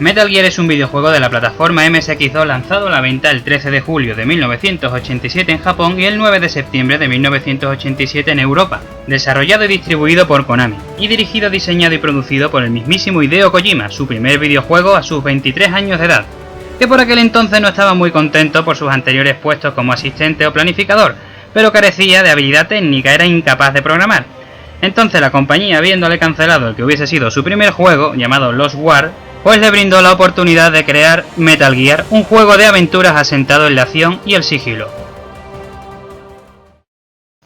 Metal Gear es un videojuego de la plataforma MSX2 lanzado a la venta el 13 de julio de 1987 en Japón y el 9 de septiembre de 1987 en Europa, desarrollado y distribuido por Konami, y dirigido, diseñado y producido por el mismísimo Hideo Kojima, su primer videojuego a sus 23 años de edad, que por aquel entonces no estaba muy contento por sus anteriores puestos como asistente o planificador, pero carecía de habilidad técnica, era incapaz de programar. Entonces la compañía, habiéndole cancelado el que hubiese sido su primer juego, llamado Lost War, pues le brindó la oportunidad de crear Metal Gear, un juego de aventuras asentado en la acción y el sigilo.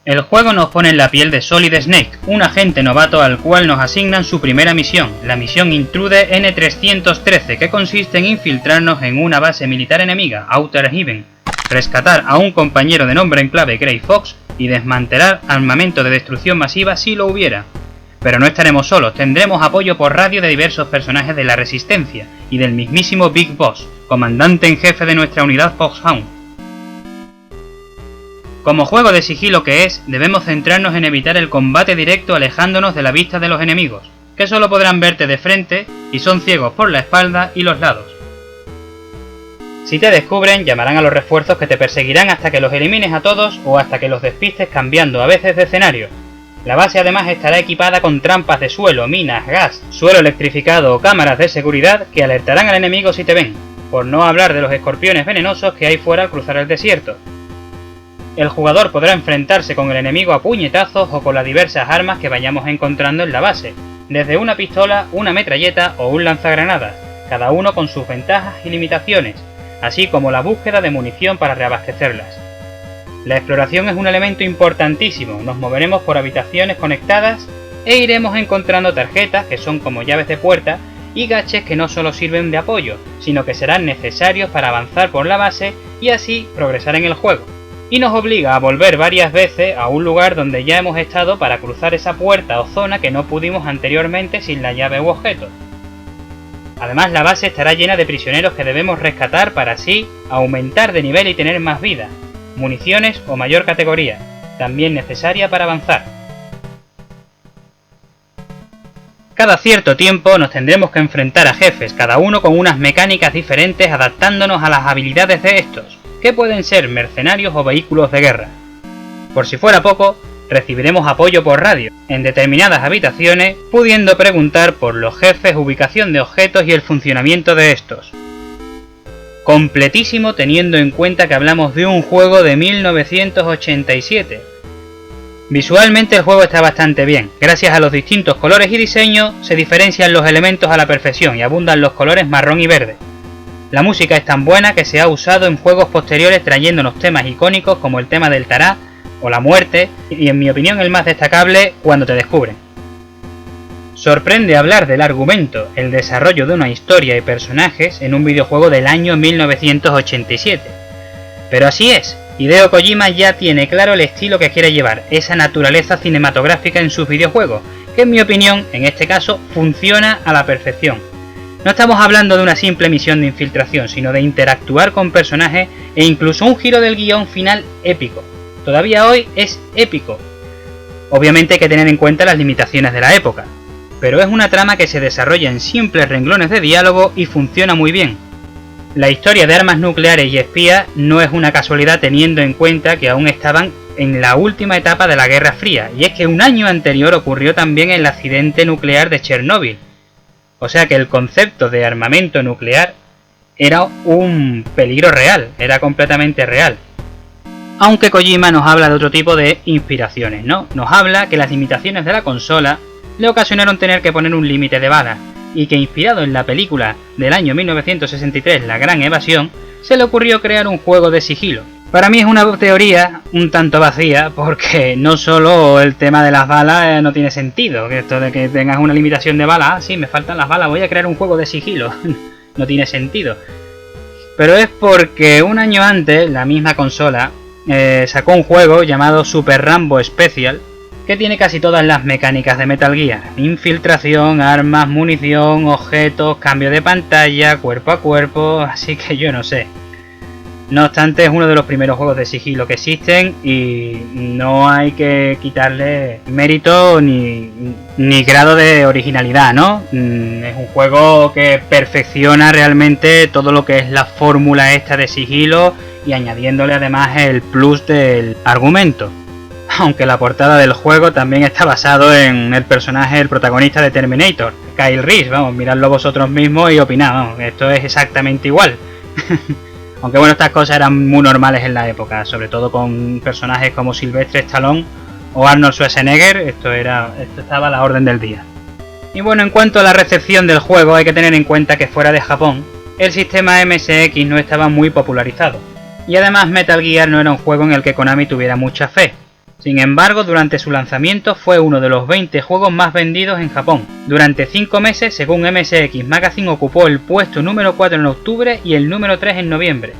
El juego nos pone en la piel de Solid Snake, un agente novato al cual nos asignan su primera misión, la misión Intrude N-313, que consiste en infiltrarnos en una base militar enemiga, Outer Heaven, rescatar a un compañero de nombre en clave Grey Fox y desmantelar armamento de destrucción masiva si lo hubiera. Pero no estaremos solos, tendremos apoyo por radio de diversos personajes de la Resistencia y del mismísimo Big Boss, comandante en jefe de nuestra unidad Foxhound. Como juego de sigilo que es, debemos centrarnos en evitar el combate directo alejándonos de la vista de los enemigos, que solo podrán verte de frente y son ciegos por la espalda y los lados. Si te descubren, llamarán a los refuerzos que te perseguirán hasta que los elimines a todos o hasta que los despistes cambiando a veces de escenario. La base además estará equipada con trampas de suelo, minas, gas, suelo electrificado o cámaras de seguridad que alertarán al enemigo si te ven, por no hablar de los escorpiones venenosos que hay fuera al cruzar el desierto. El jugador podrá enfrentarse con el enemigo a puñetazos o con las diversas armas que vayamos encontrando en la base, desde una pistola, una metralleta o un lanzagranadas, cada uno con sus ventajas y limitaciones, así como la búsqueda de munición para reabastecerlas. La exploración es un elemento importantísimo, nos moveremos por habitaciones conectadas e iremos encontrando tarjetas que son como llaves de puerta y gadgets que no solo sirven de apoyo, sino que serán necesarios para avanzar por la base y así progresar en el juego. Y nos obliga a volver varias veces a un lugar donde ya hemos estado para cruzar esa puerta o zona que no pudimos anteriormente sin la llave u objeto. Además, la base estará llena de prisioneros que debemos rescatar para así aumentar de nivel y tener más vida, municiones o mayor categoría, también necesaria para avanzar. Cada cierto tiempo nos tendremos que enfrentar a jefes, cada uno con unas mecánicas diferentes adaptándonos a las habilidades de estos, que pueden ser mercenarios o vehículos de guerra. Por si fuera poco, recibiremos apoyo por radio, en determinadas habitaciones, pudiendo preguntar por los jefes, ubicación de objetos y el funcionamiento de estos. Completísimo teniendo en cuenta que hablamos de un juego de 1987. Visualmente el juego está bastante bien, gracias a los distintos colores y diseños se diferencian los elementos a la perfección y abundan los colores marrón y verde. La música es tan buena que se ha usado en juegos posteriores trayéndonos temas icónicos como el tema del Tará o la muerte y en mi opinión el más destacable, Cuando te descubren. Sorprende hablar del argumento, el desarrollo de una historia y personajes en un videojuego del año 1987. Pero así es, Hideo Kojima ya tiene claro el estilo que quiere llevar, esa naturaleza cinematográfica en sus videojuegos, que en mi opinión, en este caso, funciona a la perfección. No estamos hablando de una simple misión de infiltración, sino de interactuar con personajes e incluso un giro del guión final épico. Todavía hoy es épico. Obviamente hay que tener en cuenta las limitaciones de la época, pero es una trama que se desarrolla en simples renglones de diálogo y funciona muy bien. La historia de armas nucleares y espías no es una casualidad teniendo en cuenta que aún estaban en la última etapa de la Guerra Fría, y es que un año anterior ocurrió también el accidente nuclear de Chernóbil. O sea que el concepto de armamento nuclear era un peligro real, era completamente real. Aunque Kojima nos habla de otro tipo de inspiraciones, ¿no? Nos habla que las limitaciones de la consola le ocasionaron tener que poner un límite de balas, y que inspirado en la película del año 1963 La Gran Evasión, se le ocurrió crear un juego de sigilo. Para mí es una teoría un tanto vacía, porque no solo el tema de las balas no tiene sentido, que esto de que tengas una limitación de balas, sí, me faltan las balas, voy a crear un juego de sigilo, no tiene sentido. Pero es porque un año antes la misma consola sacó un juego llamado Super Rambo Special, que tiene casi todas las mecánicas de Metal Gear: infiltración, armas, munición, objetos, cambio de pantalla, cuerpo a cuerpo, así que yo no sé. No obstante, es uno de los primeros juegos de sigilo que existen y no hay que quitarle mérito ni grado de originalidad, ¿no? Es un juego que perfecciona realmente todo lo que es la fórmula esta de sigilo y añadiéndole además el plus del argumento. Aunque la portada del juego también está basado en el personaje, el protagonista de Terminator, Kyle Reese. Vamos, miradlo vosotros mismos y opinad, vamos, esto es exactamente igual. Aunque bueno, estas cosas eran muy normales en la época, sobre todo con personajes como Sylvester Stallone o Arnold Schwarzenegger, esto estaba a la orden del día. Y bueno, en cuanto a la recepción del juego, hay que tener en cuenta que fuera de Japón, el sistema MSX no estaba muy popularizado, y además Metal Gear no era un juego en el que Konami tuviera mucha fe. Sin embargo, durante su lanzamiento fue uno de los 20 juegos más vendidos en Japón. Durante 5 meses, según MSX Magazine, ocupó el puesto número 4 en octubre y el número 3 en noviembre.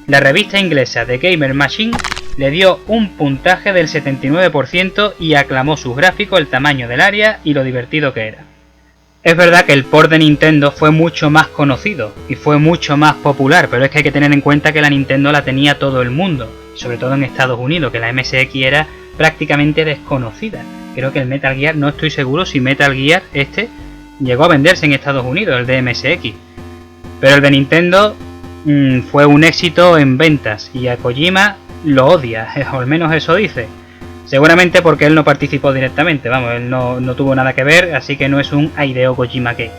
La revista inglesa The Gamer Machine le dio un puntaje del 79% y aclamó sus gráficos, el tamaño del área y lo divertido que era. Es verdad que el port de Nintendo fue mucho más conocido y fue mucho más popular, pero es que hay que tener en cuenta que la Nintendo la tenía todo el mundo, sobre todo en Estados Unidos, que la MSX era prácticamente desconocida. Creo que el Metal Gear, no estoy seguro si Metal Gear llegó a venderse en Estados Unidos, el de MSX. Pero el de Nintendo fue un éxito en ventas y a Kojima lo odia, o al menos eso dice. Seguramente porque él no participó directamente, vamos, él no tuvo nada que ver, así que no es un Hideo Kojima que.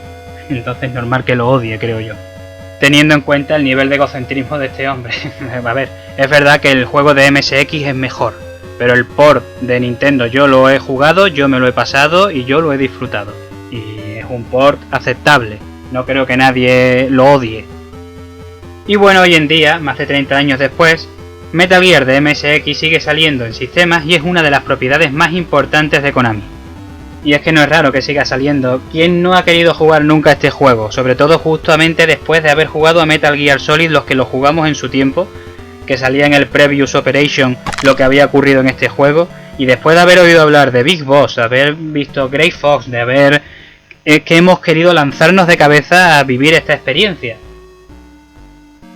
Entonces normal que lo odie, creo yo. Teniendo en cuenta el nivel de egocentrismo de este hombre. A ver, es verdad que el juego de MSX es mejor, pero el port de Nintendo yo lo he jugado, yo me lo he pasado y yo lo he disfrutado. Y es un port aceptable, no creo que nadie lo odie. Y bueno, hoy en día, más de 30 años después, Metal Gear de MSX sigue saliendo en sistemas y es una de las propiedades más importantes de Konami. Y es que no es raro que siga saliendo. ¿Quién no ha querido jugar nunca este juego? Sobre todo justamente después de haber jugado a Metal Gear Solid, los que lo jugamos en su tiempo, que salía en el Previous Operation lo que había ocurrido en este juego, y después de haber oído hablar de Big Boss, de haber visto Grey Fox, de haber... es que hemos querido lanzarnos de cabeza a vivir esta experiencia.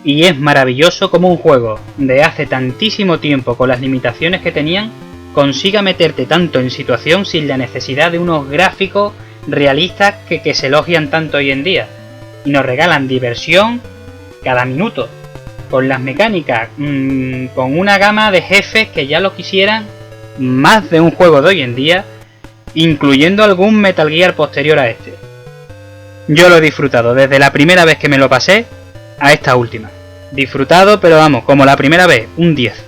Y es maravilloso como un juego de hace tantísimo tiempo, con las limitaciones que tenían, consiga meterte tanto en situación sin la necesidad de unos gráficos realistas que se elogian tanto hoy en día. Y nos regalan diversión cada minuto, con las mecánicas, con una gama de jefes que ya lo quisieran más de un juego de hoy en día, incluyendo algún Metal Gear posterior a este. Yo lo he disfrutado desde la primera vez que me lo pasé a esta última. Disfrutado, pero vamos, como la primera vez, un 10.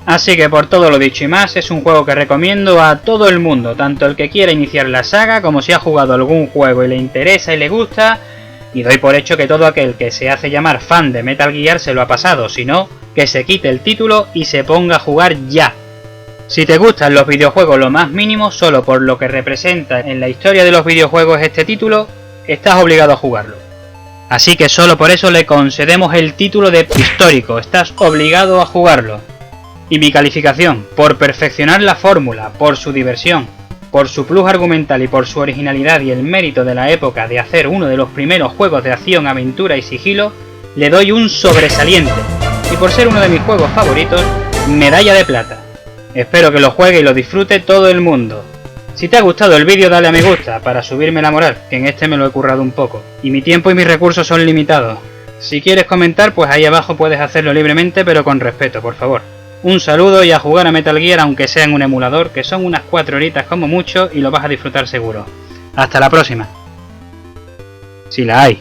Así que por todo lo dicho y más, es un juego que recomiendo a todo el mundo, tanto el que quiera iniciar la saga como si ha jugado algún juego y le interesa y le gusta, y doy por hecho que todo aquel que se hace llamar fan de Metal Gear se lo ha pasado, si no, que se quite el título y se ponga a jugar ya. Si te gustan los videojuegos lo más mínimo, solo por lo que representa en la historia de los videojuegos este título, estás obligado a jugarlo. Así que solo por eso le concedemos el título de histórico, estás obligado a jugarlo. Y mi calificación, por perfeccionar la fórmula, por su diversión, por su plus argumental y por su originalidad y el mérito de la época de hacer uno de los primeros juegos de acción, aventura y sigilo, le doy un sobresaliente. Y por ser uno de mis juegos favoritos, medalla de plata. Espero que lo juegue y lo disfrute todo el mundo. Si te ha gustado el vídeo, dale a me gusta para subirme la moral, que en este me lo he currado un poco. Y mi tiempo y mis recursos son limitados. Si quieres comentar, pues ahí abajo puedes hacerlo libremente, pero con respeto, por favor. Un saludo y a jugar a Metal Gear, aunque sea en un emulador, que son unas 4 horitas como mucho y lo vas a disfrutar seguro. Hasta la próxima. Si la hay.